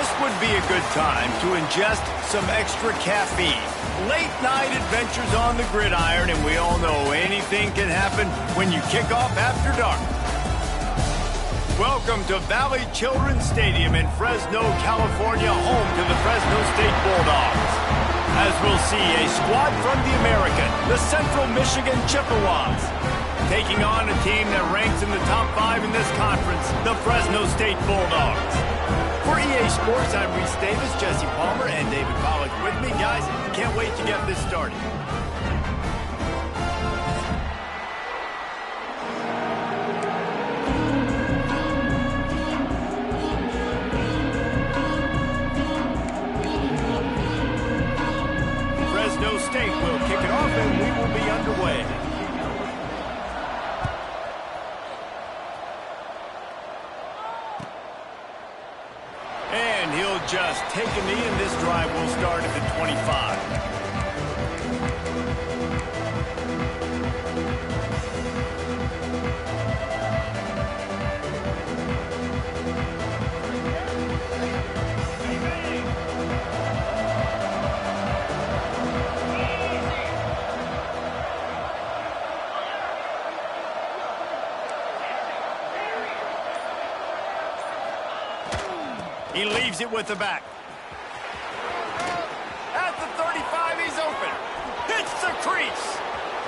This would be a good time to ingest some extra caffeine. Late night adventures on the gridiron, and we all know anything can happen when you kick off after dark. Welcome to Valley Children's Stadium in Fresno, California, home to the Fresno State Bulldogs. As we'll see a squad from the American, the Central Michigan Chippewas, taking on a team that ranks in the top 5 in this conference, the Fresno State Bulldogs. For EA Sports, I'm Reese Davis, Jesse Palmer, and David Pollack with me. Guys, can't wait to get this started. Fresno State will kick it off, and we will be underway. And he'll just take a knee, and this drive will start at the 25. He leaves it with the back. At the 35, he's open. Hits the crease.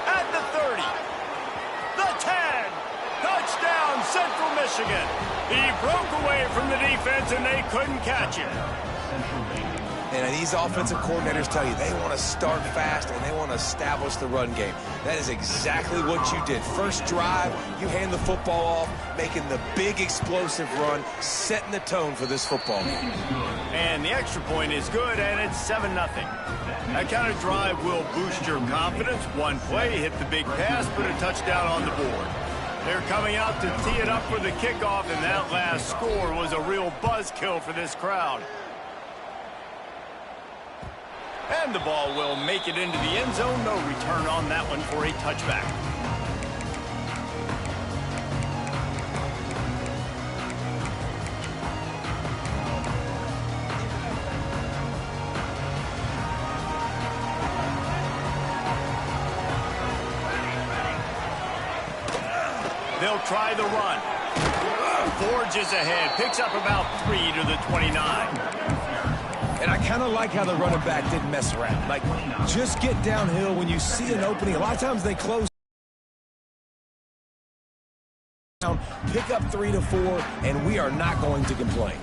At the 30. The 10. Touchdown, Central Michigan. He broke away from the defense, and they couldn't catch him. And these offensive coordinators tell you they want to start fast and they want to establish the run game. That is exactly what you did. First drive, you hand the football off, making the big explosive run, setting the tone for this football game. And the extra point is good, and it's 7-0. That kind of drive will boost your confidence. One play, hit the big pass, put a touchdown on the board. They're coming out to tee it up for the kickoff, and that last score was a real buzzkill for this crowd. And the ball will make it into the end zone. No return on that one for a touchback. They'll try the run. Forges ahead. Picks up about 3 to the 29. And I kind of like how the running back didn't mess around. Like, just get downhill when you see an opening. A lot of times they close down, pick up 3 to 4, and we are not going to complain.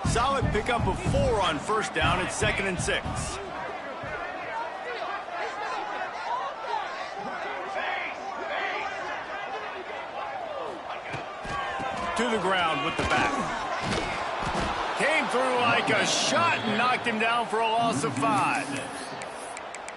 Solid pickup of 4 on first down. It's 2nd and 6. To the ground with the back. Came through like a shot and knocked him down for a loss of 5.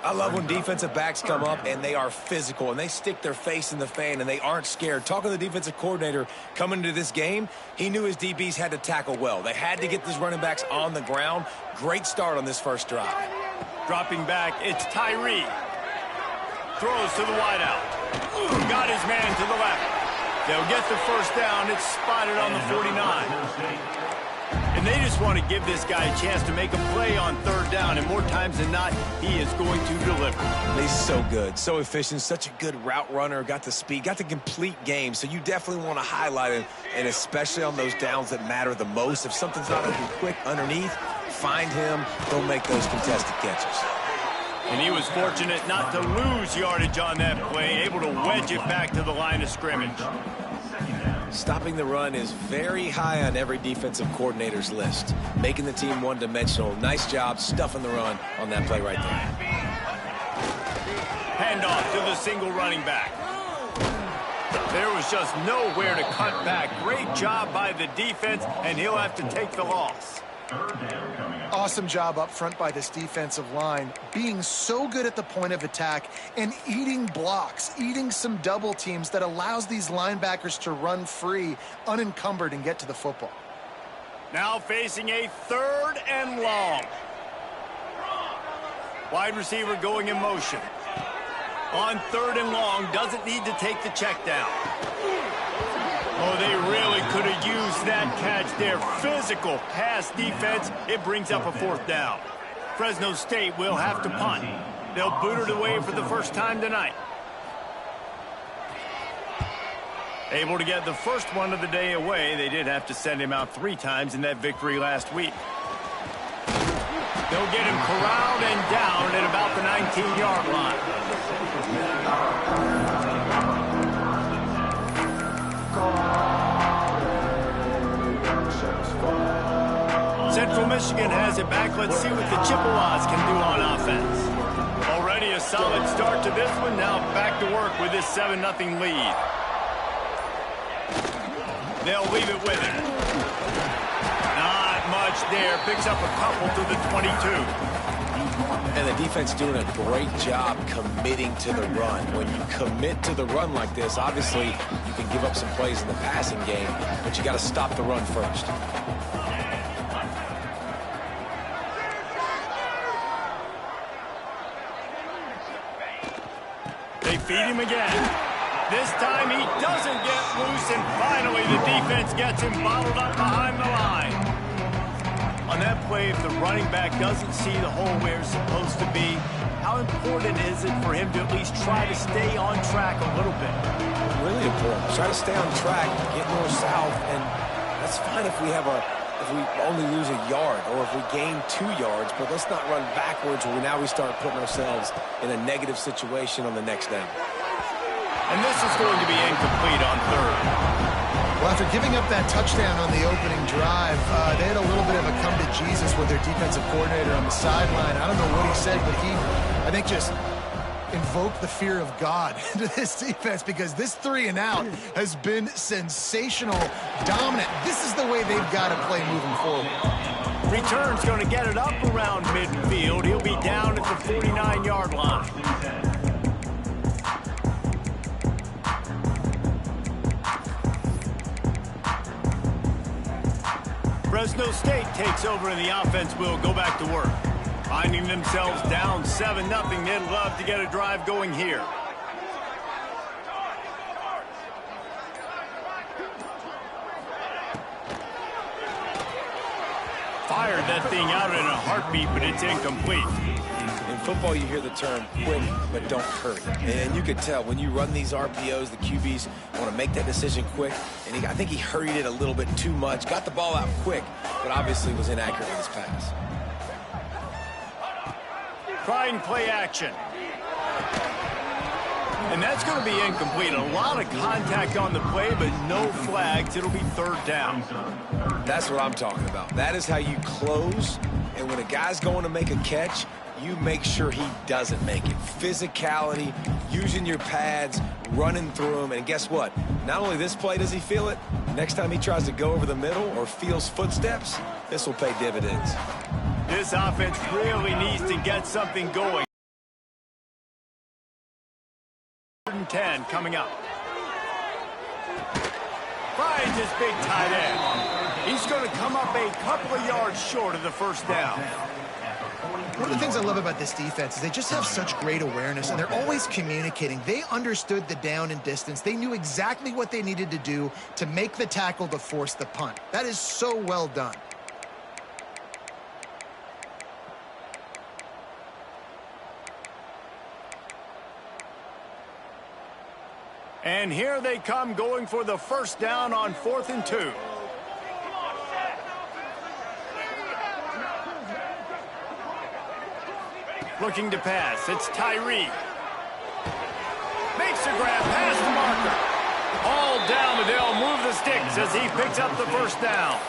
I love when defensive backs come up and they are physical and they stick their face in the fan and they aren't scared. Talking to the defensive coordinator coming into this game, he knew his DBs had to tackle well. They had to get these running backs on the ground. Great start on this first drive. Dropping back, it's Tyree. Throws to the wideout. Got his man to the left. They'll get the first down. It's spotted on the 49. And they just want to give this guy a chance to make a play on 3rd down, and more times than not, he is going to deliver. He's so good, so efficient, such a good route runner, got the speed, got the complete game, so you definitely want to highlight him, and especially on those downs that matter the most. If something's not open quick underneath, find him, he'll make those contested catches. And he was fortunate not to lose yardage on that play, able to wedge it back to the line of scrimmage. Stopping the run is very high on every defensive coordinator's list. Making the team one-dimensional. Nice job stuffing the run on that play right there. Handoff to the single running back. There was just nowhere to cut back. Great job by the defense, and he'll have to take the loss. Awesome job up front by this defensive line, being so good at the point of attack and eating blocks, eating some double teams that allows these linebackers to run free, unencumbered, and get to the football. Now facing a 3rd and long. Wide receiver going in motion. On 3rd and long, doesn't need to take the check down. Oh, they really could have used that catch there. Physical pass defense. It brings up a 4th down. Fresno State will have to punt. They'll boot it away for the first time tonight. Able to get the first one of the day away. They did have to send him out 3 times in that victory last week. They'll get him corralled and down at about the 19-yard line. Central Michigan has it back. Let's see what the Chippewas can do on offense. Already a solid start to this one. Now back to work with this 7-0 lead. They'll leave it with him. Not much there. Picks up a couple to the 22. And the defense doing a great job committing to the run. When you commit to the run like this, obviously you can give up some plays in the passing game, but you got to stop the run first. They feed him again. This time he doesn't get loose, and finally the defense gets him bottled up behind the line. On that play, if the running back doesn't see the hole where it's supposed to be, how important is it for him to at least try to stay on track a little bit? Really important. Try to stay on track, get north-south, and that's fine if we only lose a yard or if we gain 2 yards, but let's not run backwards where now we start putting ourselves in a negative situation on the next down. And this is going to be incomplete on 3rd. Well, after giving up that touchdown on the opening drive, they had a little bit of a come to Jesus with their defensive coordinator on the sideline. I don't know what he said, but he, I think, just invoked the fear of God into this defense, because this 3-and-out has been sensational, dominant. This is the way they've got to play moving forward. Return's going to get it up around midfield. He'll be down at the 49-yard line. Fresno State takes over and the offense will go back to work. Finding themselves down 7-0, they'd love to get a drive going here. Fired that thing out in a heartbeat, but it's incomplete. In football, you hear the term quick, but don't hurry. And you could tell when you run these RPOs, the QBs want to make that decision quick. And I think he hurried it a little bit too much. Got the ball out quick, but obviously was inaccurate with his pass. Trying play action. And that's going to be incomplete. A lot of contact on the play, but no flags. It'll be 3rd down. That's what I'm talking about. That is how you close. And when a guy's going to make a catch, you make sure he doesn't make it. Physicality, using your pads, running through them. And guess what? Not only this play does he feel it, next time he tries to go over the middle or feels footsteps, this will pay dividends. This offense really needs to get something going. 10 coming up. Finds his big tight end. He's going to come up a couple of yards short of the 1st down. One of the things I love about this defense is they just have such great awareness, and they're always communicating. They understood the down and distance. They knew exactly what they needed to do to make the tackle to force the punt. That is so well done. And here they come, going for the 1st down on 4th and 2. Looking to pass. It's Tyree. Makes a grab past the marker. All down, and they'll move the sticks as he picks up the 1st down.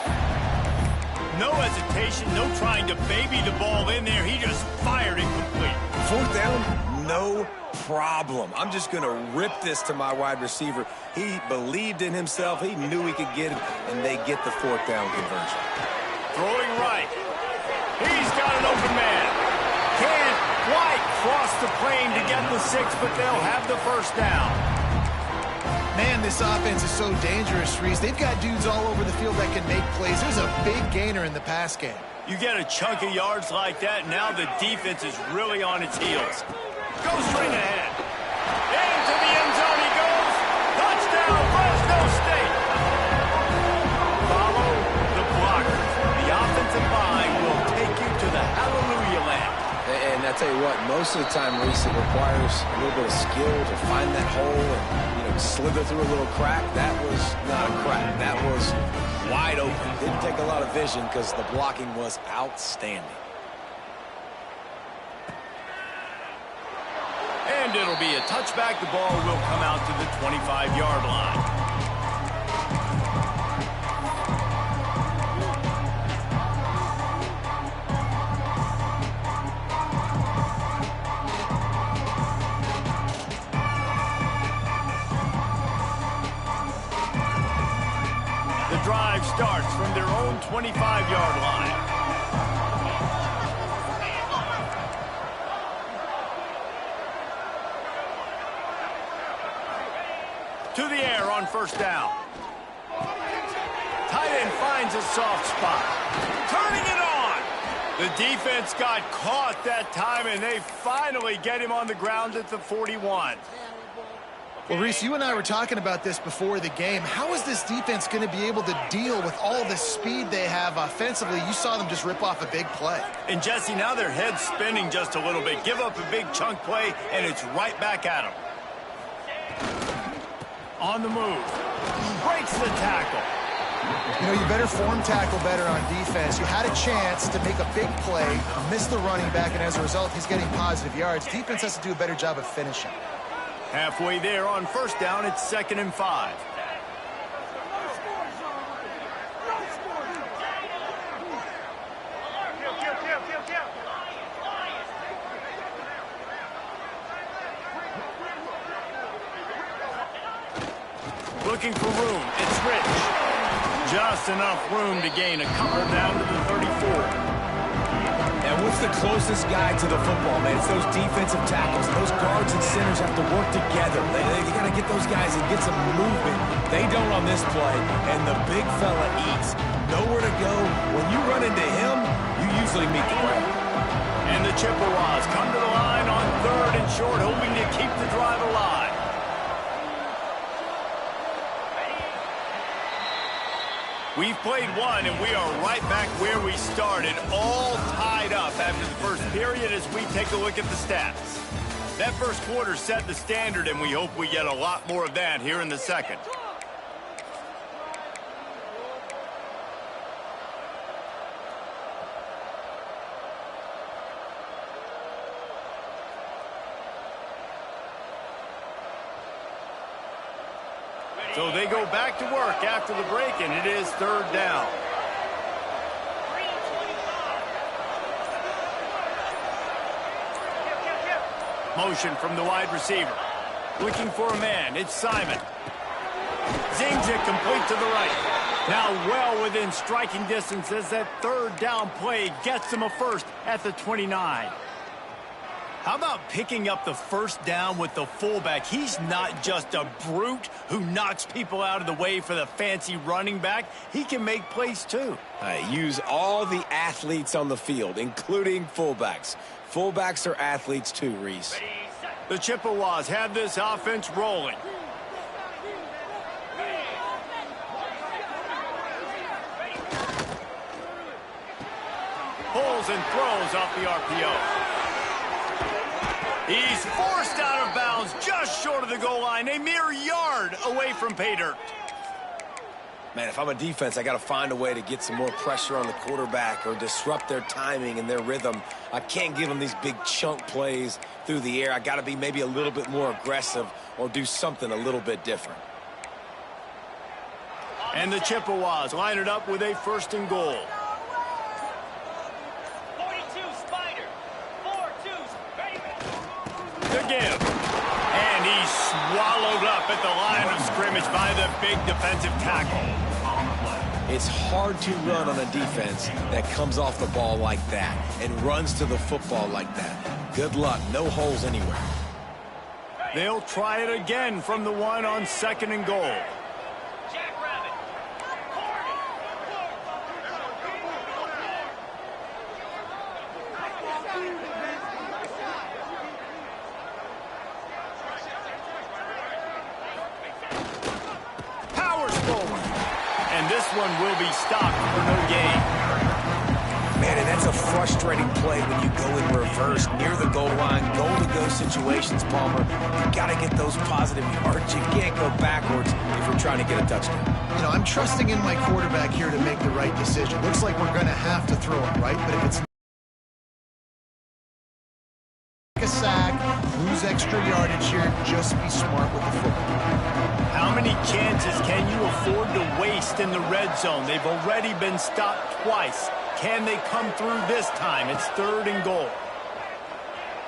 No hesitation, no trying to baby the ball in there. He just fired it complete. 4th down, no problem. I'm just going to rip this to my wide receiver. He believed in himself. He knew he could get it, and they get the 4th down conversion. Throwing right. He's got an open man. Can't quite cross the plane to get the 6, but they'll have the 1st down. Man, this offense is so dangerous, Reese. They've got dudes all over the field that can make plays. There's a big gainer in the pass game. You get a chunk of yards like that, now the defense is really on its heels. Goes straight ahead. Into the end zone he goes. Touchdown, Fresno State. I tell you what, most of the time, Reese, it requires a little bit of skill to find that hole and, you know, slither through a little crack. That was not a crack. That was wide open. Didn't take a lot of vision because the blocking was outstanding. And it'll be a touchback. The ball will come out to the 25-yard line. The drive starts from their own 25-yard line. To the air on first down. Tight end finds a soft spot. Turning it on. The defense got caught that time, and they finally get him on the ground at the 41. Well, Reese, you and I were talking about this before the game. How is this defense going to be able to deal with all the speed they have offensively? You saw them just rip off a big play. And, Jesse, now their head's spinning just a little bit. Give up a big chunk play, and it's right back at them. On the move. Breaks the tackle. You know, you better form tackle better on defense. You had a chance to make a big play, miss the running back, and as a result, he's getting positive yards. Defense has to do a better job of finishing. Halfway there on first down, it's 2nd and 5. Looking for room. It's Rich. Just enough room to gain a couple down to the 34. And what's the closest guy to the football, man? It's those defensive tackles. Those guards and centers have to work together. You got to get those guys and get some movement. They don't on this play, and the big fella eats. Nowhere to go. When you run into him, you usually meet the ground. And the Chippewas come to the line on 3rd and short, hoping to keep the drive alive. We've played one, and we are right back where we started, all tied up after the first period as we take a look at the stats. That first quarter set the standard, and we hope we get a lot more of that here in the second. So they go back to work after the break, and it is 3rd down. Motion from the wide receiver. Looking for a man. It's Simon. Zings it complete to the right. Now well within striking distance as that 3rd down play gets them a first at the 29. How about picking up the first down with the fullback? He's not just a brute who knocks people out of the way for the fancy running back. He can make plays too. Use all the athletes on the field, including fullbacks. Fullbacks are athletes too, Reese. The Chippewas have this offense rolling. Pulls and throws off the RPO. He's forced out of bounds just short of the goal line, a mere yard away from pay dirt. Man, if I'm a defense, I got to find a way to get some more pressure on the quarterback or disrupt their timing and their rhythm. I can't give them these big chunk plays through the air. I got to be maybe a little bit more aggressive or do something a little bit different. And the Chippewas line it up with a 1st and goal. To give. And he's swallowed up at the line of scrimmage by the big defensive tackle. It's hard to run on a defense that comes off the ball like that and runs to the football like that. Good luck. No holes anywhere. They'll try it again from the 1 on 2nd and goal. This one will be stopped for no gain. Man, and that's a frustrating play when you go in reverse near the goal line, goal-to-go situations, Palmer. You got to get those positive yards. You can't go backwards if you're trying to get a touchdown. You know, I'm trusting in my quarterback here to make the right decision. Looks like we're going to have to throw it, right? But if it's a sack, lose extra yardage here, just be smart with the football. How many chances can you afford to waste in the red zone? They've already been stopped twice. Can they come through this time? It's 3rd and goal.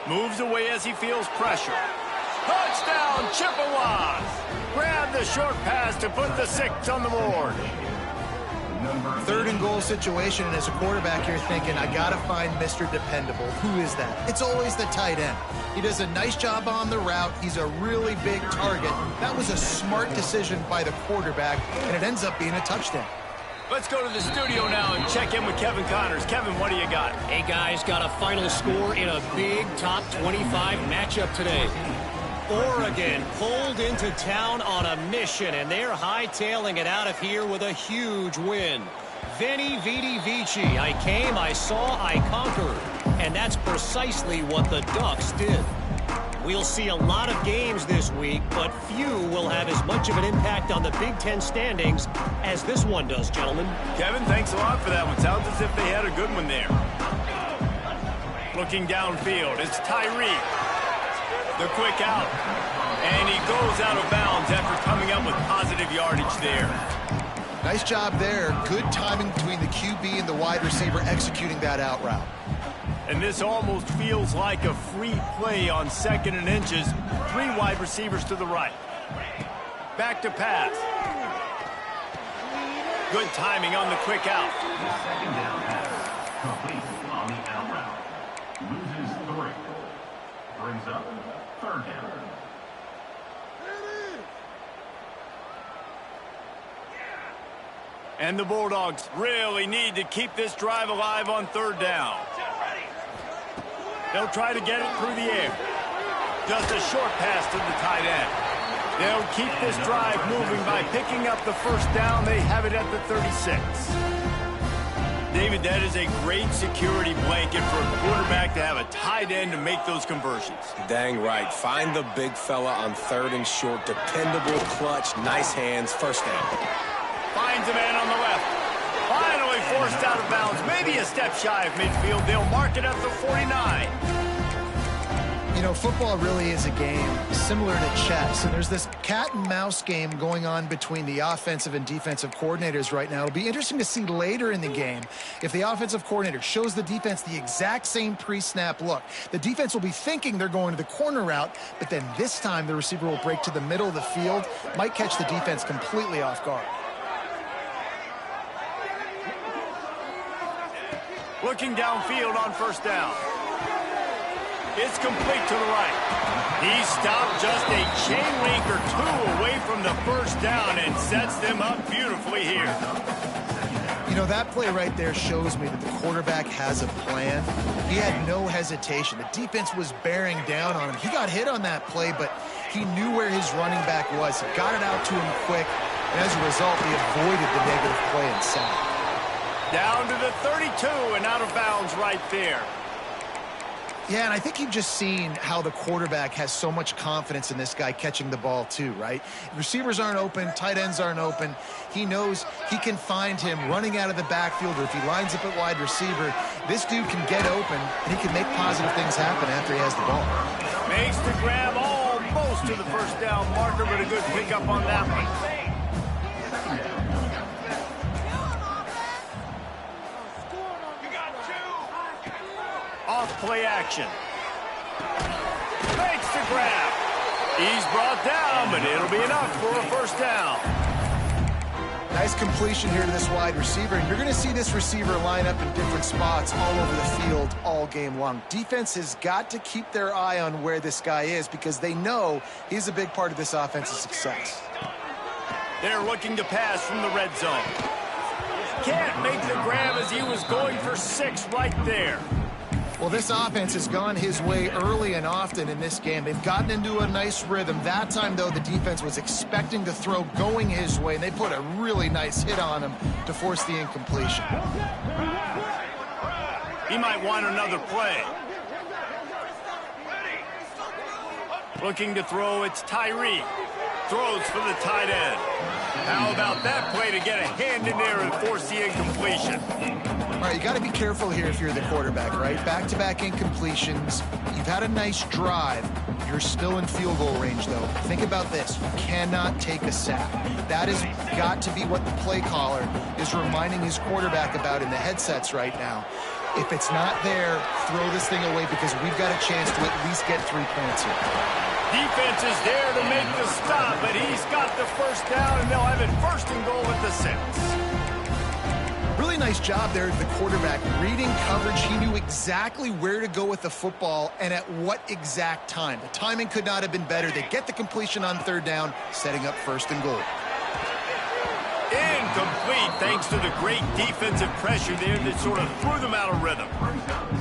Moves away as he feels pressure. Touchdown, Chippewas! Grab the short pass to put the 6 on the board. 3rd and goal situation, and as a quarterback, you're thinking, I got to find Mr. Dependable. Who is that? It's always the tight end. He does a nice job on the route. He's a really big target. That was a smart decision by the quarterback, and it ends up being a touchdown. Let's go to the studio now and check in with Kevin Connors. Kevin, what do you got? Hey, guys, got a final score in a big top 25 matchup today. Oregon pulled into town on a mission, and they're hightailing it out of here with a huge win. Veni, Vidi, Vici. I came, I saw, I conquered. And that's precisely what the Ducks did. We'll see a lot of games this week, but few will have as much of an impact on the Big Ten standings as this one does, gentlemen. Kevin, thanks a lot for that one. Sounds as if they had a good one there. Looking downfield, it's Tyree. The quick out. And he goes out of bounds after coming up with positive yardage there. Nice job there. Good timing between the QB and the wide receiver executing that out route. And this almost feels like a free play on 2nd and inches. 3 wide receivers to the right. Back to pass. Good timing on the quick out. Second down pass. Complete on the out route. Loses 3. Brings up 3rd down. And the Bulldogs really need to keep this drive alive on 3rd down. They'll try to get it through the air. Just a short pass to the tight end. They'll keep this drive moving by picking up the 1st down. They have it at the 36. David, that is a great security blanket for a quarterback to have a tight end to make those conversions. Dang right. Find the big fella on 3rd and short. Dependable, clutch, nice hands, 1st down. Finds a man on the left. Finally forced out of bounds. Maybe a step shy of midfield. They'll mark it at the 49. You know, football really is a game similar to chess, and there's this cat and mouse game going on between the offensive and defensive coordinators right now. It'll be interesting to see later in the game if the offensive coordinator shows the defense the exact same pre-snap look. The defense will be thinking they're going to the corner route, but then this time the receiver will break to the middle of the field, might catch the defense completely off guard. Looking downfield on 1st down. It's complete to the right. He stopped just a chain link or 2 away from the 1st down and sets them up beautifully here. You know, that play right there shows me that the quarterback has a plan. He had no hesitation. The defense was bearing down on him. He got hit on that play, but he knew where his running back was. He got it out to him quick, and as a result, he avoided the negative play and sack. Down to the 32 and out of bounds right there. Yeah, and I think you've just seen how the quarterback has so much confidence in this guy catching the ball too, right? Receivers aren't open, tight ends aren't open. He knows he can find him running out of the backfield, or if he lines up at wide receiver, this dude can get open, and he can make positive things happen after he has the ball. Makes the grab almost to the 1st down marker, but a good pickup on that one. Off-play action. Makes the grab. He's brought down, but it'll be enough for a 1st down. Nice completion here to this wide receiver, and you're going to see this receiver line up in different spots all over the field all game long. Defense has got to keep their eye on where this guy is because they know he's a big part of this offense's success. They're looking to pass from the red zone. Can't make the grab as he was going for 6 right there. Well, this offense has gone his way early and often in this game. They've gotten into a nice rhythm. That time, though, the defense was expecting to throw going his way, and they put a really nice hit on him to force the incompletion. He might want another play. Looking to throw, it's Tyree. Throws for the tight end. How about that play to get a hand in there and force the incompletion? All right, you got to be careful here if you're the quarterback, right? Back-to-back incompletions. You've had a nice drive. You're still in field goal range, though. Think about this. You cannot take a sack. That has got to be what the play caller is reminding his quarterback about in the headsets right now. If it's not there, throw this thing away because we've got a chance to at least get 3 points here. Defense is there to make the stop, but he's got the first down, and they'll have it first and goal at the 6. Really nice job there at the quarterback. Reading coverage, he knew exactly where to go with the football and at what exact time. The timing could not have been better. They get the completion on 3rd down, setting up 1st and goal. Incomplete thanks to the great defensive pressure there that sort of threw them out of rhythm.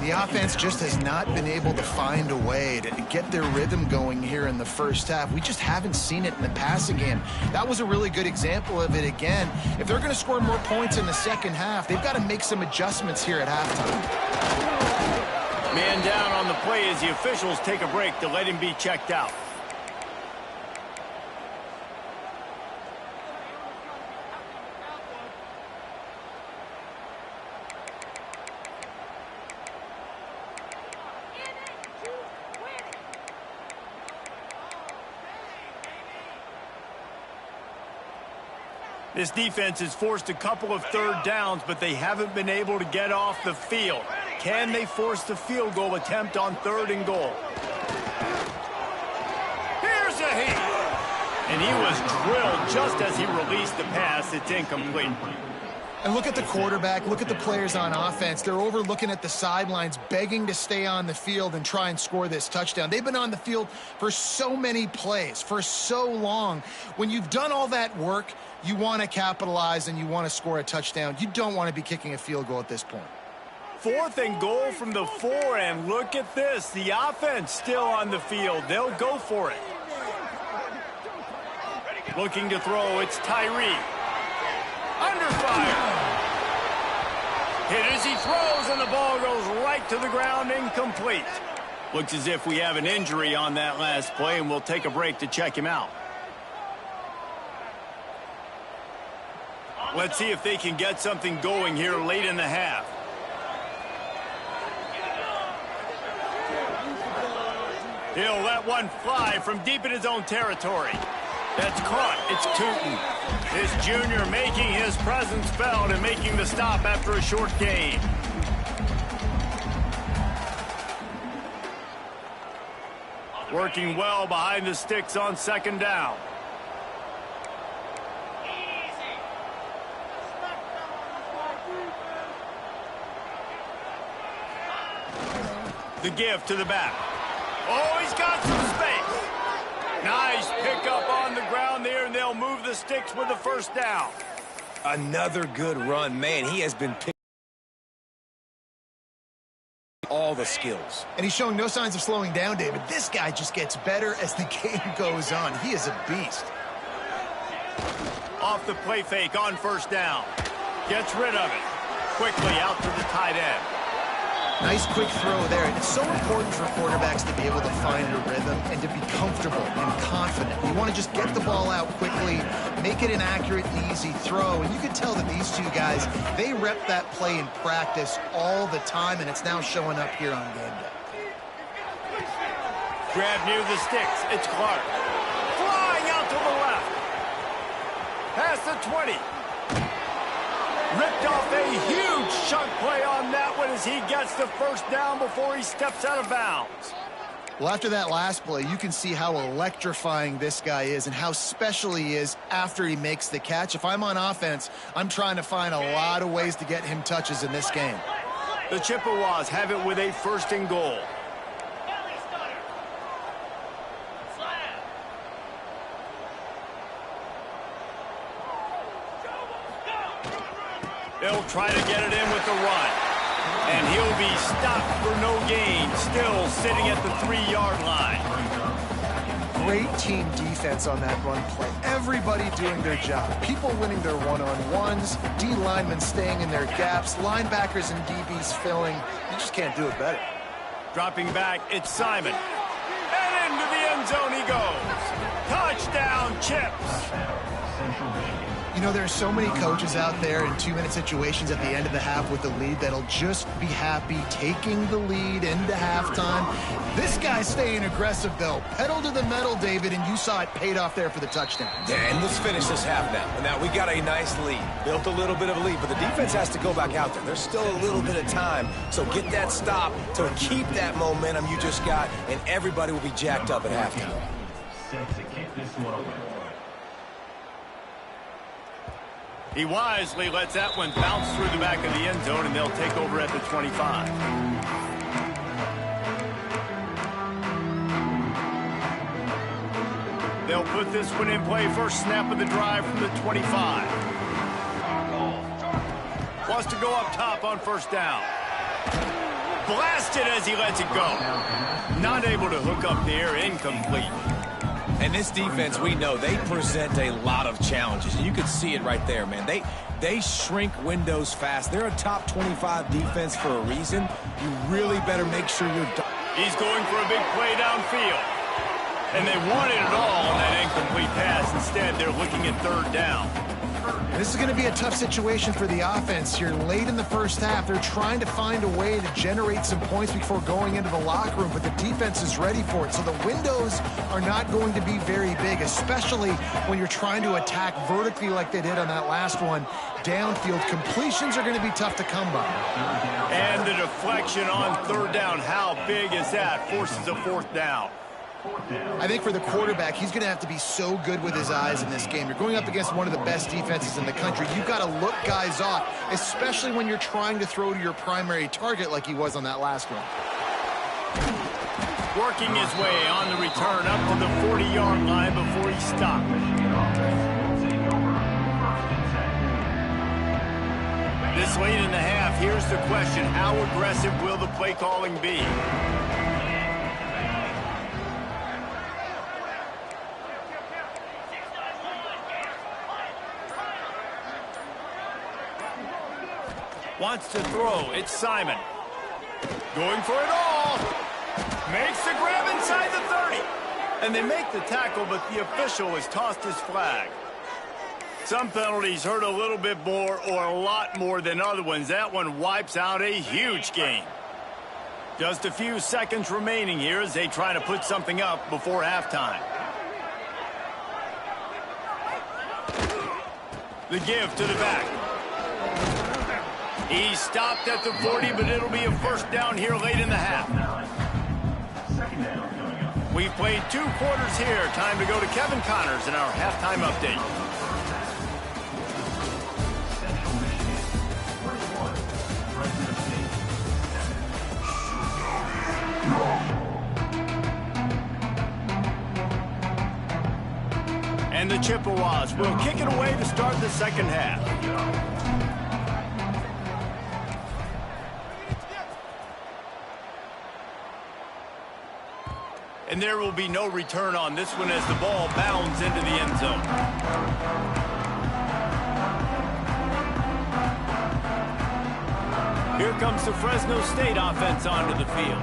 The offense just has not been able to find a way to get their rhythm going here in the first half. We just haven't seen it in the passing game. That was a really good example of it again. If they're going to score more points in the second half, they've got to make some adjustments here at halftime. Man down on the play as the officials take a break to let him be checked out. This defense has forced a couple of 3rd downs, but they haven't been able to get off the field. Can they force the field goal attempt on 3rd and goal? Here's a hit. And he was drilled just as he released the pass. It's incomplete. And look at the quarterback, look at the players on offense. They're over looking at the sidelines, begging to stay on the field and try and score this touchdown. They've been on the field for so many plays, for so long. When you've done all that work, you want to capitalize and you want to score a touchdown. You don't want to be kicking a field goal at this point. 4th and goal from the 4, and look at this. The offense still on the field. They'll go for it. Looking to throw, it's Tyree. Under fire. Hit as he throws, and the ball goes right to the ground, incomplete. Looks as if we have an injury on that last play, and we'll take a break to check him out. Let's see if they can get something going here late in the half. He'll let one fly from deep in his own territory. That's caught. It's Tootin. This junior making his presence felt and making the stop after a short gain. Working well behind the sticks on 2nd down. The give to the back. Oh, he's got some space. Nice pickup on the ground there, and they'll move the sticks with the 1st down. Another good run. Man, he has been picking all the skills. And he's showing no signs of slowing down, David. This guy just gets better as the game goes on. He is a beast. Off the play fake on 1st down. Gets rid of it. Quickly out to the tight end. Nice quick throw there. And it's so important for quarterbacks to be able to find a rhythm and to be comfortable and confident. You want to just get the ball out quickly, make it an accurate and easy throw. And you can tell that these two guys, they rep that play in practice all the time, and it's now showing up here on game day. Grab near the sticks. It's Clark. Flying out to the left. Past the 20. Ripped off a huge chunk play on that one as he gets the 1st down before he steps out of bounds. Well, after that last play, you can see how electrifying this guy is and how special he is after he makes the catch. If I'm on offense, I'm trying to find a lot of ways to get him touches in this game. The Chippewas have it with a 1st and goal. They'll try to get it in with the run. And he'll be stopped for no gain, still sitting at the 3-yard line. great team defense on that run play. Everybody doing their job. People winning their one-on-ones, D linemen staying in their gaps, linebackers and DBs filling. You just can't do it better. Dropping back, it's Simon. And into the end zone he goes. Touchdown, Chips. You know, there are so many coaches out there in 2-minute situations at the end of the half with the lead that'll just be happy taking the lead into halftime. This guy's staying aggressive, though. Pedal to the metal, David, and you saw it paid off there for the touchdown. Yeah, and let's finish this half now. Now, we got a nice lead. Built a little bit of a lead, but the defense has to go back out there. There's still a little bit of time, so get that stop to keep that momentum you just got, and everybody will be jacked up at halftime. Set to kick this one away. He wisely lets that one bounce through the back of the end zone, and they'll take over at the 25. They'll put this one in play. First snap of the drive from the 25. Wants to go up top on first down. Blasted as he lets it go. Not able to hook up there. Incomplete. And this defense, we know, they present a lot of challenges. And you can see it right there, man. They shrink windows fast. They're a top 25 defense for a reason. You really better make sure you're... He's going for a big play downfield. And they wanted it all on that incomplete pass. Instead, they're looking at third down. This is going to be a tough situation for the offense here. Late in the first half, they're trying to find a way to generate some points before going into the locker room, but the defense is ready for it. So the windows are not going to be very big, especially when you're trying to attack vertically like they did on that last one. Downfield completions are going to be tough to come by. And the deflection on third down. How big is that? Forces a fourth down. I think for the quarterback, he's going to have to be so good with his eyes in this game. You're going up against one of the best defenses in the country. You've got to look guys off, especially when you're trying to throw to your primary target like he was on that last one. Working his way on the return up to the 40-yard line before he stopped. This late in the half, here's the question. How aggressive will the play calling be? Wants to throw. It's Simon. Going for it all. Makes the grab inside the 30. And they make the tackle, but the official has tossed his flag. Some penalties hurt a little bit more or a lot more than other ones. That one wipes out a huge game. Just a few seconds remaining here as they try to put something up before halftime. The give to the back. He stopped at the 40, but it'll be a first down here late in the half. We've played 2 quarters here. Time to go to Kevin Connors in our halftime update. And the Chippewas will kick it away to start the second half. And there will be no return on this one as the ball bounds into the end zone. Here comes the Fresno State offense onto the field.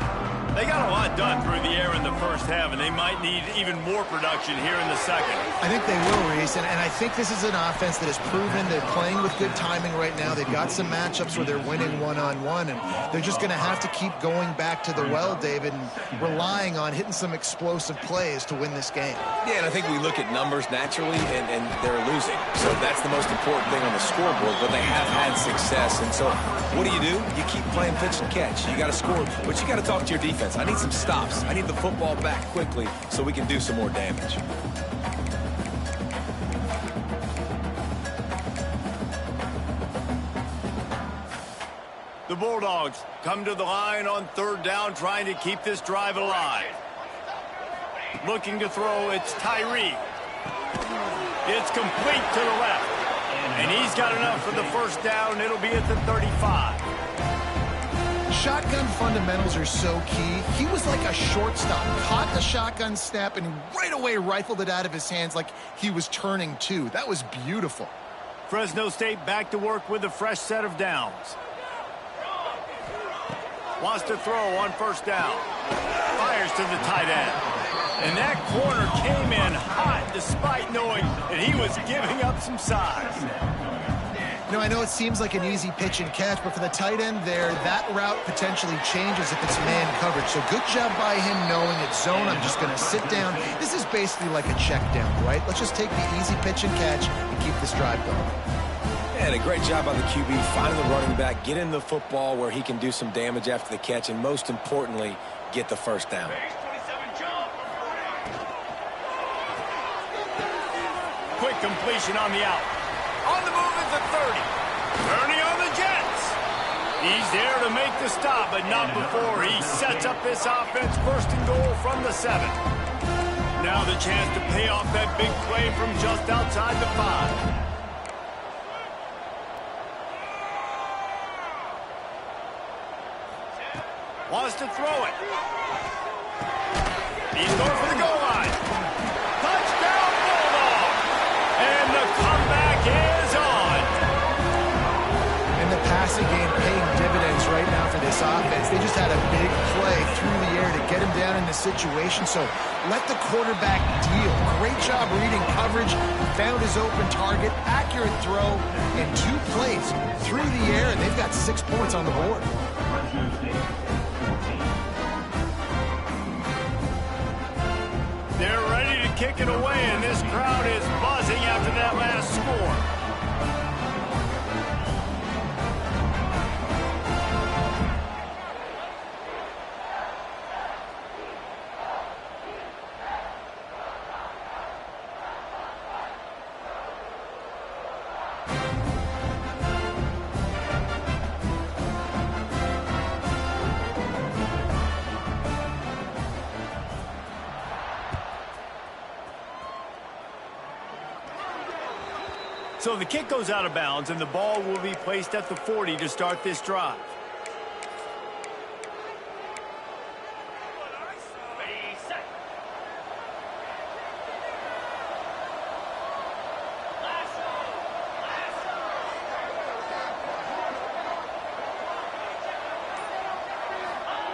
They got a lot done through the air in the first half, and they might need even more production here in the second. I think they will, Reese, and I think this is an offense that has proven they're playing with good timing right now. They've got some matchups where they're winning one-on-one, and they're just going to have to keep going back to the well, David, and relying on hitting some explosive plays to win this game. Yeah, and I think we look at numbers naturally, and they're losing. So that's the most important thing on the scoreboard, but they have had success. And so what do? You keep playing pitch and catch. You got to score, but you got to talk to your defense. I need some stops. I need the football back quickly so we can do some more damage. The Bulldogs come to the line on third down, trying to keep this drive alive. Looking to throw, it's Tyree. It's complete to the left. And he's got enough for the first down. It'll be at the 35. Shotgun fundamentals are so key. He was like a shortstop, caught the shotgun snap, and right away rifled it out of his hands like he was turning two. That was beautiful. Fresno State back to work with a fresh set of downs. Wants to throw on first down. Fires to the tight end. And that corner came in hot despite knowing that he was giving up some size. Now, I know it seems like an easy pitch and catch, but for the tight end there, that route potentially changes if it's man coverage. So good job by him knowing it's zone. I'm just going to sit down. This is basically like a check down, right? Let's just take the easy pitch and catch and keep this drive going. And a great job on the QB, finding the running back, getting the football where he can do some damage after the catch, and most importantly, get the first down. Quick completion on the out. On the move at the 30. Turning on the Jets. He's there to make the stop, but not before he sets up this offense first and goal from the 7. Now the chance to pay off that big play from just outside the 5. Wants to throw it. He's going for the goal line. Touchdown, Bulldog! And the comeback is on. And the passing game paying dividends right now for this offense. They just had a big play through the air to get him down in the situation. So let the quarterback deal. Great job reading coverage. Found his open target. Accurate throw. And 2 plays through the air. And they've got 6 points on the board. They're ready to kick it away, and this crowd is buzzing after that last score. So the kick goes out of bounds, and the ball will be placed at the 40 to start this drive.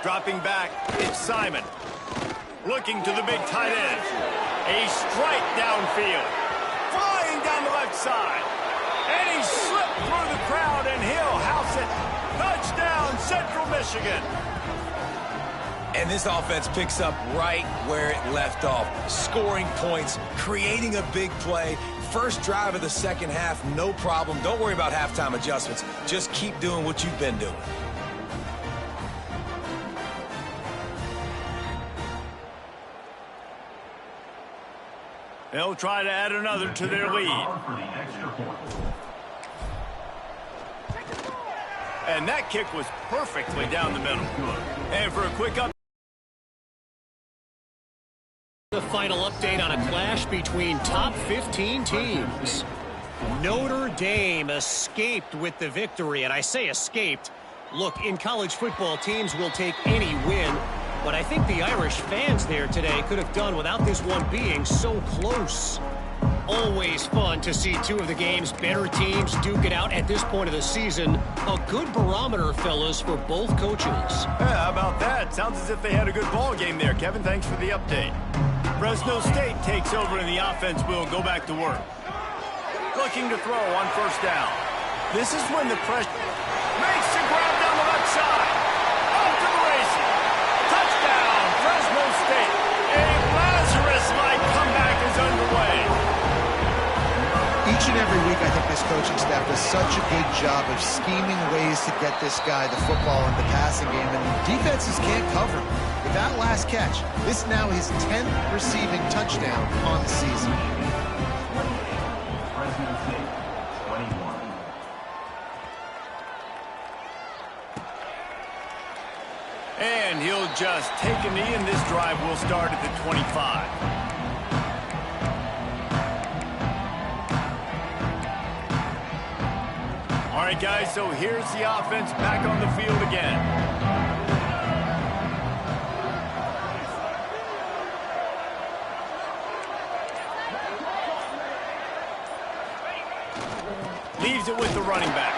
Dropping back, it's Simon. Looking to the big tight end. A strike downfield. Flying down the left side. And he slipped through the crowd, and he'll house it. Touchdown, Central Michigan. And this offense picks up right where it left off. Scoring points, creating a big play. First drive of the second half, no problem. Don't worry about halftime adjustments. Just keep doing what you've been doing. They'll try to add another to their lead. And that kick was perfectly down the middle. And for a quick up. The final update on a clash between top 15 teams. Notre Dame escaped with the victory, and I say escaped. Look, in college football, teams will take any win, but I think the Irish fans there today could have done without this one being so close. Always fun to see two of the game's better teams duke it out at this point of the season. A good barometer, fellas, for both coaches. Yeah, how about that? Sounds as if they had a good ball game there. Kevin, thanks for the update. Fresno State takes over, and the offense will go back to work. Looking to throw on first down. This is when the pressure makes the grab down the left side. Off to the races. Touchdown, Fresno State. A Lazarus-like comeback is underway. Each and every week, I think this coaching staff does such a good job of scheming ways to get this guy the football in the passing game, and defenses can't cover him. With that last catch, this now his 10th receiving touchdown on the season. And he'll just take a knee, and this drive will start at the 25. All right, guys, so here's the offense back on the field again. leaves it with the running back.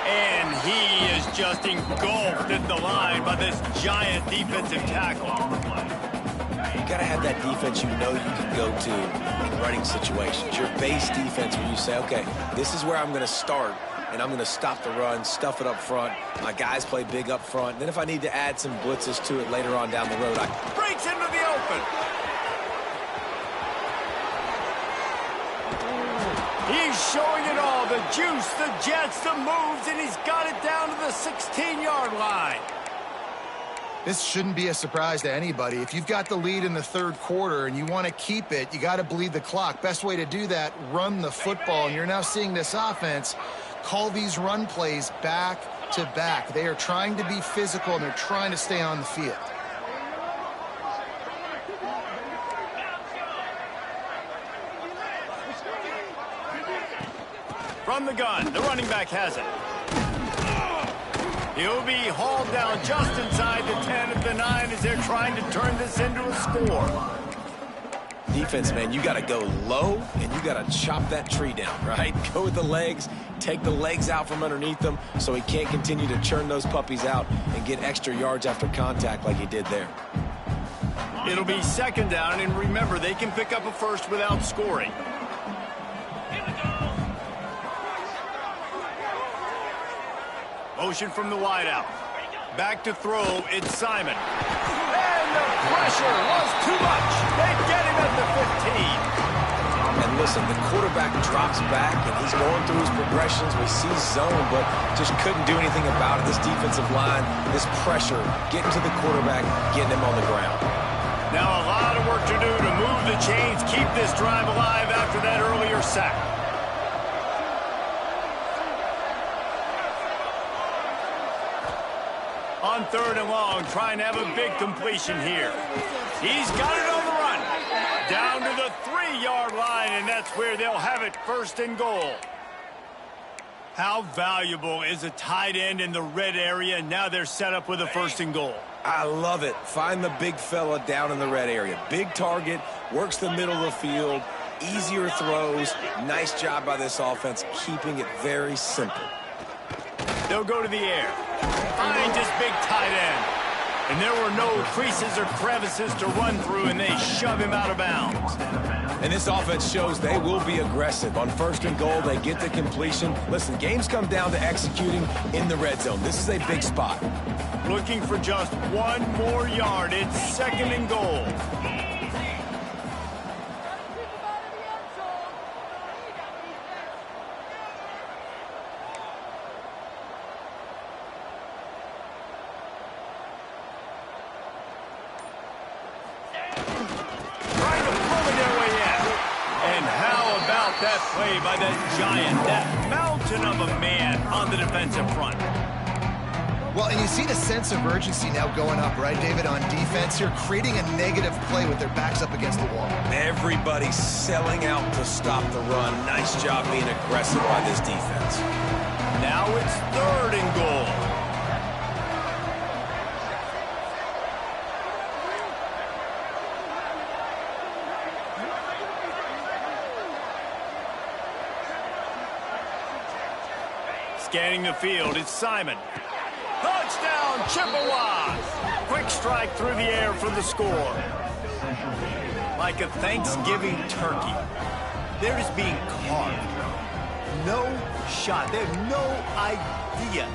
And he is just engulfed at the line by this giant defensive tackle. You got to have that defense you know you can go to in running situations. Your base defense where you say, okay, this is where I'm going to start, and I'm going to stop the run, stuff it up front. My guys play big up front. Then if I need to add some blitzes to it later on down the road, breaks into the open. He's showing it all, the juice, the jets, the moves, and he's got it down to the 16-yard line. This shouldn't be a surprise to anybody. If you've got the lead in the third quarter and you want to keep it, you got to bleed the clock. Best way to do that, run the football. And you're now seeing this offense call these run plays back to back. They are trying to be physical, and they're trying to stay on the field. From the gun, the running back has it. He'll be hauled down just inside the 10 of the 9 as they're trying to turn this into a score. Defense, man, you got to go low, and you got to chop that tree down, right? Go with the legs, take the legs out from underneath them so he can't continue to churn those puppies out and get extra yards after contact like he did there. It'll be second down, and remember, they can pick up a first without scoring. Motion from the wideout. Back to throw, it's Simon. And the pressure was too much. They get him at the 15. And listen, the quarterback drops back, and he's going through his progressions. We see zone, but just couldn't do anything about it. This defensive line, this pressure, getting to the quarterback, getting him on the ground. Now a lot of work to do to move the chains, keep this drive alive after that earlier sack. On third and long, trying to have a big completion here. He's got it on the run. Down to the 3-yard line, and that's where they'll have it, first and goal. How valuable is a tight end in the red area? Now they're set up with a first and goal. I love it. Find the big fella down in the red area. Big target, works the middle of the field, easier throws. Nice job by this offense, keeping it very simple. They'll go to the air. Finds his big tight end. And there were no creases or crevices to run through, and they shove him out of bounds. And this offense shows they will be aggressive. On first and goal, they get the completion. Listen, games come down to executing in the red zone. This is a big spot. Looking for just one more yard. It's second and goal. That play by that giant, that mountain of a man on the defensive front. Well, and you see the sense of urgency now going up, right, David, on defense here, creating a negative play with their backs up against the wall. Everybody's selling out to stop the run. Nice job being aggressive by this defense. Now it's third and goal. Scanning the field, it's Simon. Touchdown, Chippewas! Quick strike through the air for the score. Like a Thanksgiving turkey, they're just being carved. No shot. They have no idea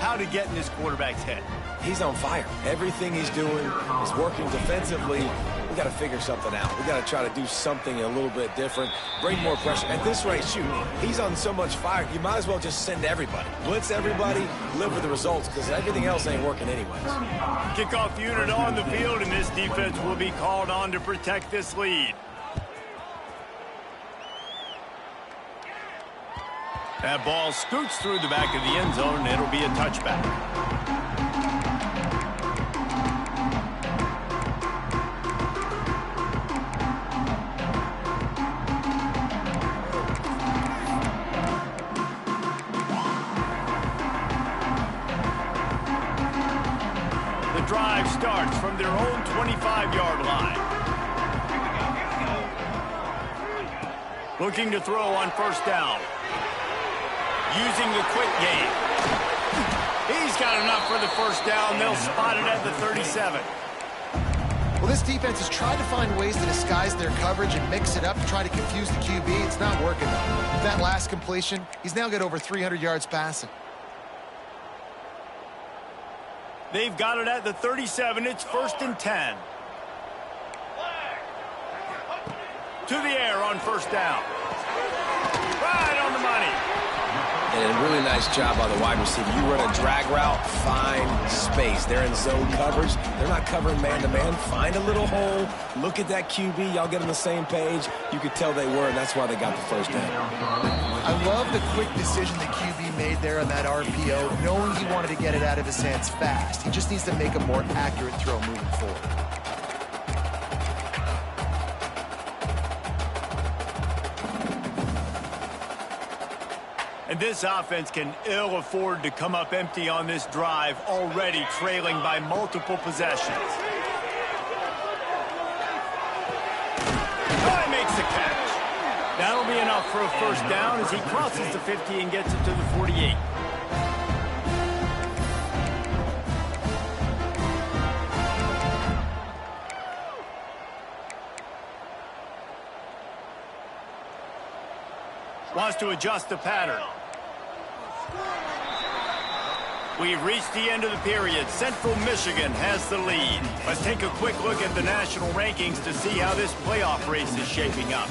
how to get in this quarterback's head. He's on fire. Everything he's doing is working defensively. We got to figure something out. We got to try to do something a little bit different, bring more pressure. At this rate, shoot, he's on so much fire, you might as well just send everybody. Blitz everybody, live with the results, because everything else ain't working anyways. Kickoff unit on the field, and this defense will be called on to protect this lead. That ball scoots through the back of the end zone, and it'll be a touchback. Drive starts from their own 25-yard line. Looking to throw on first down. using the quick game. He's got enough for the first down. They'll spot it at the 37. Well, this defense has tried to find ways to disguise their coverage and mix it up to try to confuse the QB. It's not working, though. With that last completion, he's now got over 300 yards passing. They've got it at the 37. It's 1st and 10. To the air on first down. Right on the money. And a really nice job by the wide receiver. You run a drag route, find space. They're in zone coverage. They're not covering man-to-man. Find a little hole. Look at that QB. Y'all get on the same page. You could tell they were, and that's why they got the first down. I love the quick decision the QB made there on that RPO, knowing he wanted to get it out of his hands fast. He just needs to make a more accurate throw moving forward. And this offense can ill afford to come up empty on this drive, already trailing by multiple possessions. He makes the catch. That'll be enough for a first down as he crosses the 50 and gets it to the 48. Wants to adjust the pattern. We've reached the end of the period. Central Michigan has the lead. Let's take a quick look at the national rankings to see how this playoff race is shaping up.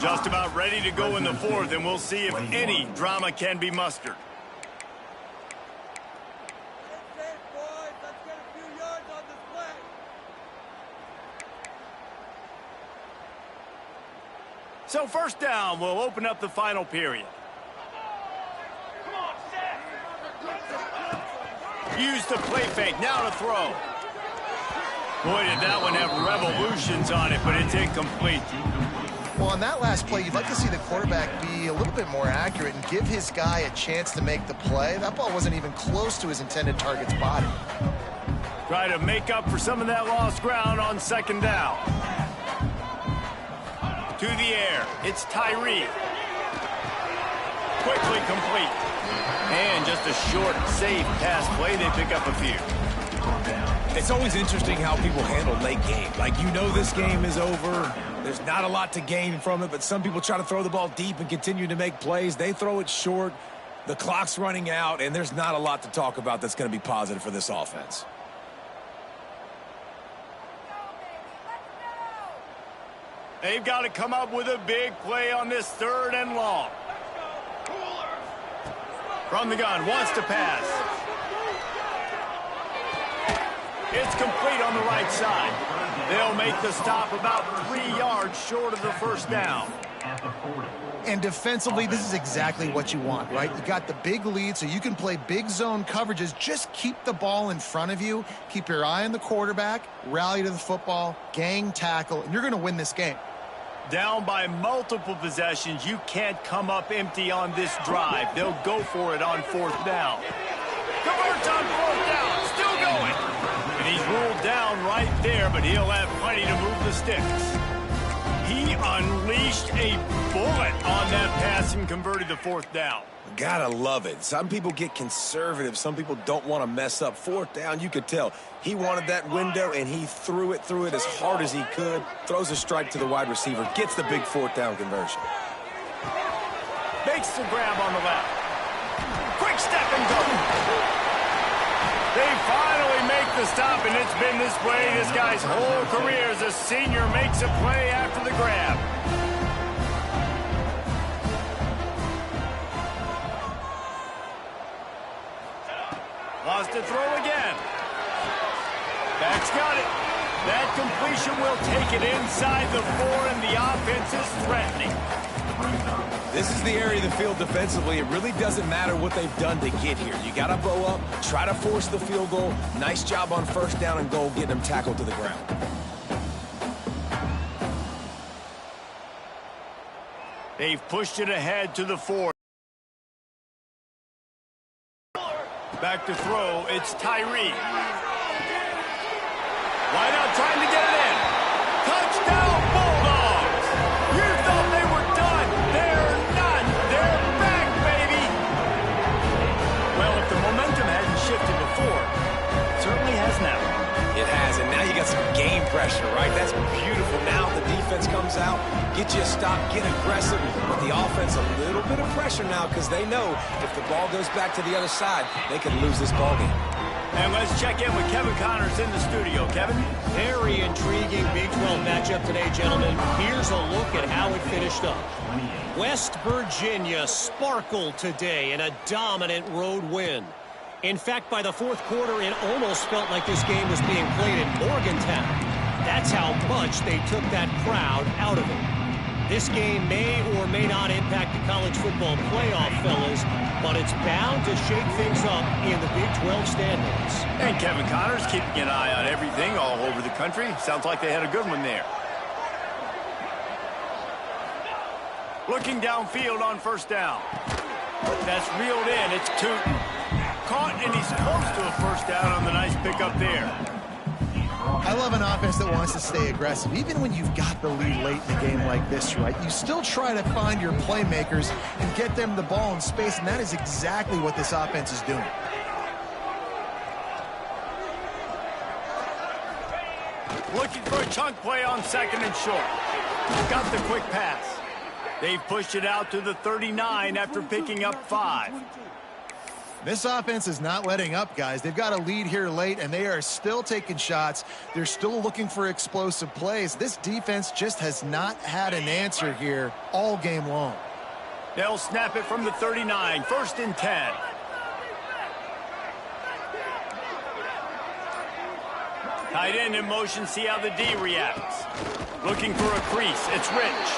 Just about ready to go in the fourth, and we'll see if any drama can be mustered. So first down, we'll open up the final period. Use the play fake, now to throw. Boy, did that one have revolutions on it, but it's incomplete. Well, on that last play, you'd like to see the quarterback be a little bit more accurate and give his guy a chance to make the play. That ball wasn't even close to his intended target's body. Try to make up for some of that lost ground on second down. To the air, it's Tyree. Quickly complete. And just a short, safe pass play. They pick up a few. It's always interesting how people handle late game. Like, you know this game is over. There's not a lot to gain from it, but some people try to throw the ball deep and continue to make plays. They throw it short. The clock's running out, and there's not a lot to talk about that's going to be positive for this offense. They've got to come up with a big play on this 3rd and long. From the gun, wants to pass. It's complete on the right side. They'll make the stop about 3 yards short of the first down. And defensively, this is exactly what you want, right? You got the big lead, so you can play big zone coverages. Just keep the ball in front of you. Keep your eye on the quarterback. Rally to the football. Gang tackle. And you're going to win this game. Down by multiple possessions, you can't come up empty on this drive. They'll go for it on 4th down. Converts on 4th down, still going. And he's ruled down right there, but he'll have plenty to move the sticks. He unleashed a bullet on that pass and converted the 4th down. Gotta love it. Some people get conservative. Some people don't want to mess up. 4th down, you could tell. He wanted that window, and he threw it as hard as he could. Throws a strike to the wide receiver. Gets the big 4th down conversion. Makes the grab on the left. Quick step and go. They finally make the stop, and it's been this way this guy's whole career as a senior makes a play after the grab. Wants to throw again. Back's got it. That completion will take it inside the 4, and the offense is threatening. This is the area of the field defensively. It really doesn't matter what they've done to get here. You got to bow up, try to force the field goal. Nice job on 1st down and goal, getting them tackled to the ground. They've pushed it ahead to the 4. Back to throw, it's Tyree. Why not trying to get it in? Touchdown, Bulldogs! You thought they were done. They're not. They're back, baby. pressure, right? That's beautiful. Now the defense comes out, get you a stop, get aggressive, but the offense a little bit of pressure now because they know if the ball goes back to the other side, they could lose this ball game. And let's check in with Kevin Connors in the studio. Kevin? Very intriguing Big 12 matchup today, gentlemen. Here's a look at how it finished up. West Virginia sparkled today in a dominant road win. In fact, by the fourth quarter, it almost felt like this game was being played in Morgantown. That's how much they took that crowd out of it. This game may or may not impact the college football playoff, fellas, but it's bound to shake things up in the Big 12 standings. And Kevin Connors keeping an eye on everything all over the country. Sounds like they had a good one there. Looking downfield on first down. That's reeled in. It's Tootin. Caught, and he's close to a first down on the nice pickup there. I love an offense that wants to stay aggressive. Even when you've got the lead late in the game like this, right, you still try to find your playmakers and get them the ball in space, and that is exactly what this offense is doing. Looking for a chunk play on second and short. Got the quick pass. They've pushed it out to the 39 after picking up 5. This offense is not letting up, guys. They've got a lead here late, and they are still taking shots. They're still looking for explosive plays. This defense just has not had an answer here all game long. They'll snap it from the 39, 1st and 10. Tight end in motion, see how the D reacts. Looking for a crease, it's Rich.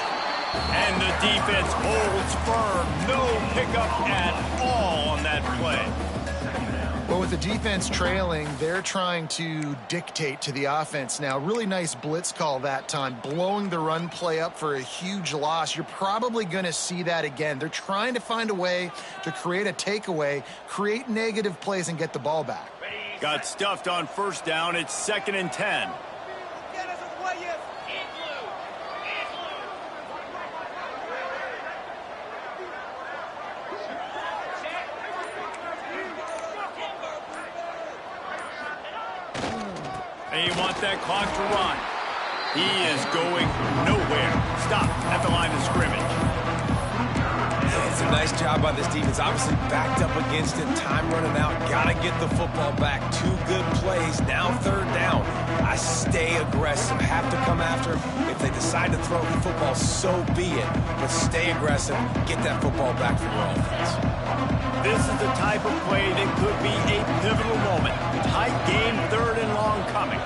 And the defense holds firm. No pickup at all on that play. Well, with the defense trailing, they're trying to dictate to the offense now. Really nice blitz call that time, blowing the run play up for a huge loss. You're probably going to see that again. They're trying to find a way to create a takeaway, create negative plays, and get the ball back. Got stuffed on first down. It's 2nd and 10. They want that clock to run. He is going nowhere. Stop at the line of scrimmage. It's a nice job by this defense. Obviously backed up against it. Time running out. Got to get the football back. 2 good plays. Now 3rd down. I stay aggressive. Have to come after him. If they decide to throw the football, so be it. But stay aggressive. Get that football back for your offense. This is the type of play that could be a pivotal moment. Tight game, 3rd and long coming.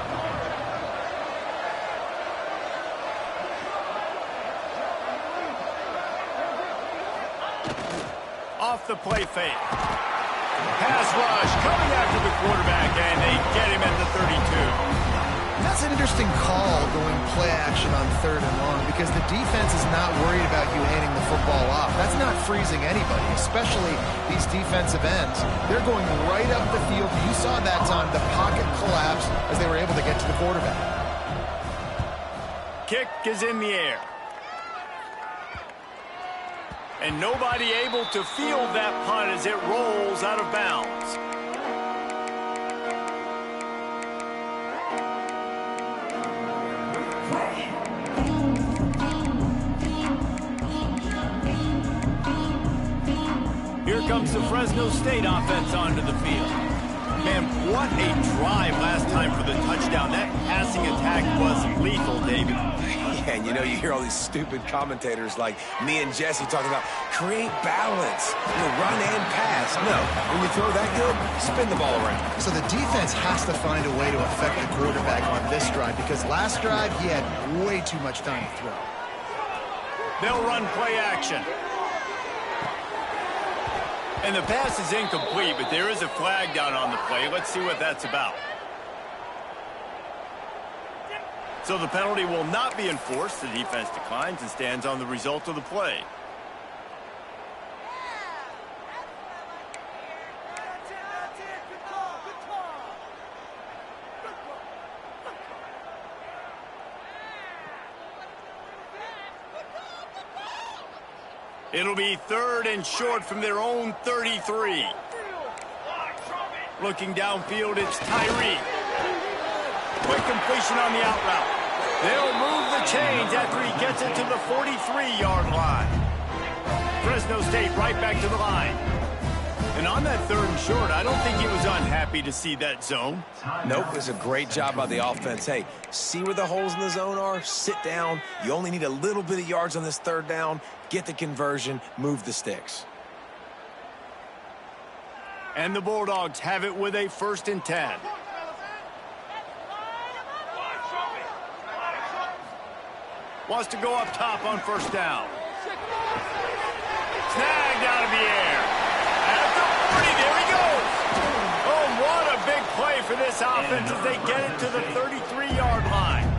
Off the play fake. Pass rush coming after the quarterback, and they get him at the 32. That's an interesting call going play action on 3rd and long because the defense is not worried about you handing the football off. That's not freezing anybody, especially these defensive ends. They're going right up the field. You saw that time the pocket collapse as they were able to get to the quarterback. Kick is in the air. And nobody able to field that punt as it rolls out of bounds. Here comes the Fresno State offense onto the field. Man, what a drive last time for the touchdown. That passing attack was lethal, David. Yeah, and you hear all these stupid commentators like me and Jesse talking about create balance, run and pass. No, when you throw that good, spin the ball around. So the defense has to find a way to affect the quarterback on this drive because last drive he had way too much time to throw. They'll run play action. And the pass is incomplete, but there is a flag down on the play. Let's see what that's about. So the penalty will not be enforced. The defense declines and stands on the result of the play. It'll be 3rd and short from their own 33. Looking downfield, it's Tyree. quick completion on the out route. They'll move the chains after he gets it to the 43-yard line. Fresno State right back to the line. And on that 3rd and short, I don't think he was unhappy to see that zone. Nope, it's a great job by the offense. Hey, see where the holes in the zone are? Sit down. You only need a little bit of yards on this 3rd down. Get the conversion. Move the sticks. And the Bulldogs have it with a 1st and 10. Wants to go up top on 1st down. Snagged out of the air. At the 40, there he goes. Oh, what a big play for this offense as they get it to the 33-yard line.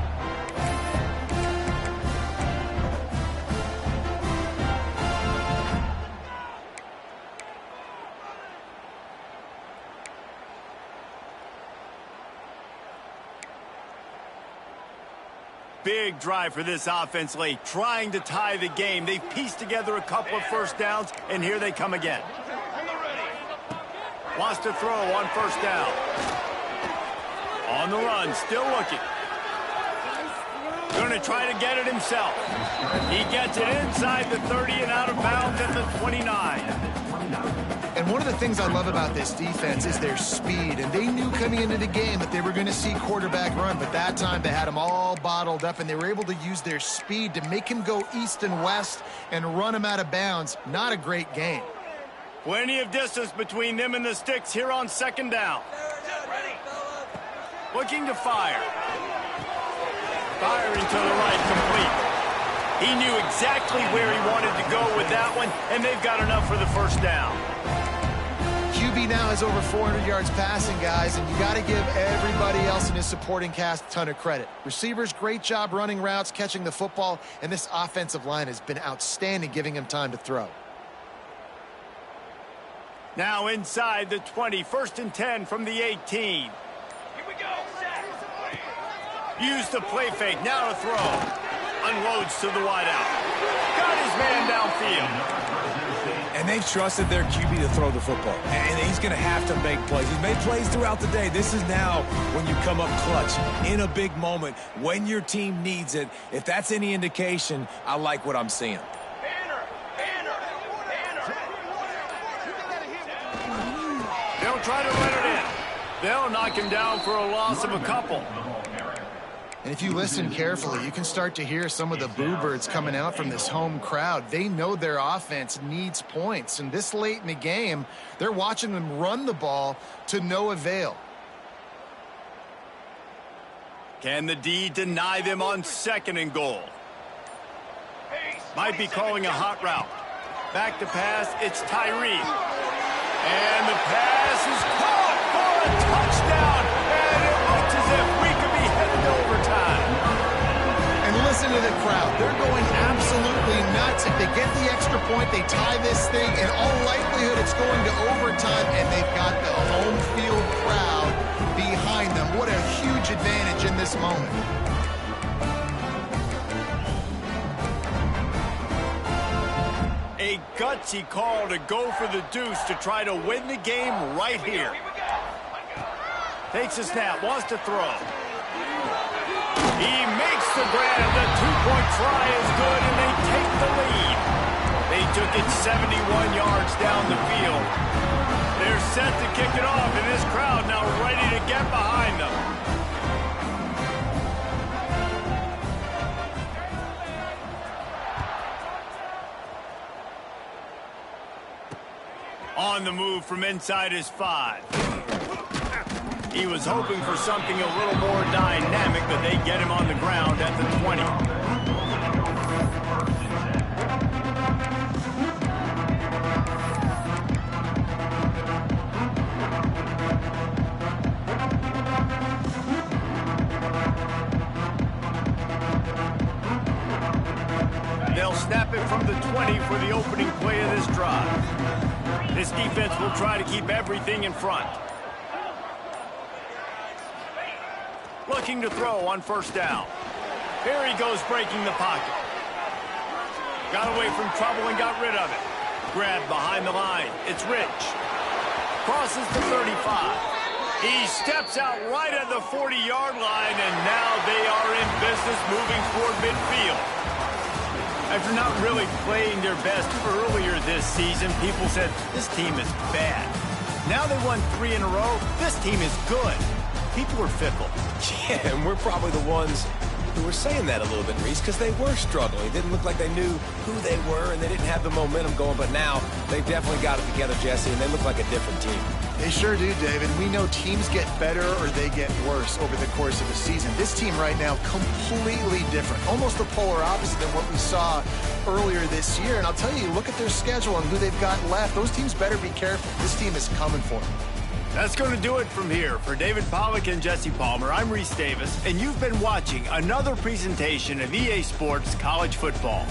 Big drive for this offense late, trying to tie the game. They've pieced together a couple of 1st downs, and here they come again. Wants to throw on 1st down. On the run, still looking. Going to try to get it himself. He gets it inside the 30 and out of bounds at the 29. And one of the things I love about this defense is their speed. And they knew coming into the game that they were going to see quarterback run. But that time they had him all bottled up, and they were able to use their speed to make him go east and west and run him out of bounds. Not a great game. Plenty of distance between them and the sticks here on 2nd down. Looking to fire. Firing to the right, complete. He knew exactly where he wanted to go with that one, and they've got enough for the 1st down. QB now has over 400 yards passing, guys, and you got to give everybody else in his supporting cast a ton of credit. Receivers, great job running routes, catching the football, and this offensive line has been outstanding, giving him time to throw. Now inside the 20, 1st and 10 from the 18. Here we go. Use the play fake, now to throw. Unloads to the wideout. Got his man downfield. And they've trusted their QB to throw the football. And he's going to have to make plays. He's made plays throughout the day. This is now when you come up clutch in a big moment when your team needs it. If that's any indication, I like what I'm seeing. They'll try to run it in. They'll knock him down for a loss of a couple. And if you listen carefully, you can start to hear some of the boo birds coming out from this home crowd. They know their offense needs points. And this late in the game, they're watching them run the ball to no avail. Can the D deny them on 2nd and goal? Might be calling a hot route. Back to pass, it's Tyree. And the pass is caught for a touchdown. And it looks as if we could be headed to overtime. And listen to the crowd. They're going absolutely nuts. If they get the extra point, they tie this thing. In all likelihood, it's going to overtime, and they've got the home field crowd behind them. What a huge advantage in this moment. A gutsy call to go for the deuce to try to win the game right here. Takes a snap, wants to throw. He makes the grab. The 2-point try is good, and they take the lead. They took it 71 yards down the field. They're set to kick it off, and this crowd now ready to get behind them. On the move from inside his 5. He was hoping for something a little more dynamic, but they get him on the ground at the 20. They'll snap it from the 20 for the opening play of this drive. This defense will try to keep everything in front. Looking to throw on 1st down. Here he goes breaking the pocket. Got away from trouble and got rid of it. Grabbed behind the line. It's Rich. Crosses the 35. He steps out right at the 40-yard line, and now they are in business moving toward midfield. After not really playing their best earlier this season, people said, this team is bad. Now they won 3 in a row. This team is good. People are fickle. Yeah, and we're probably the ones who were saying that a little bit, Reese, because they were struggling. It didn't look like they knew who they were, and they didn't have the momentum going. But now they've definitely got it together, Jesse, and they look like a different team. They sure do, David. We know teams get better or they get worse over the course of a season. This team right now, completely different. Almost the polar opposite than what we saw earlier this year. And I'll tell you, look at their schedule and who they've got left. Those teams better be careful. This team is coming for them. That's going to do it from here. For David Pollack and Jesse Palmer, I'm Reese Davis, and you've been watching another presentation of EA Sports College Football.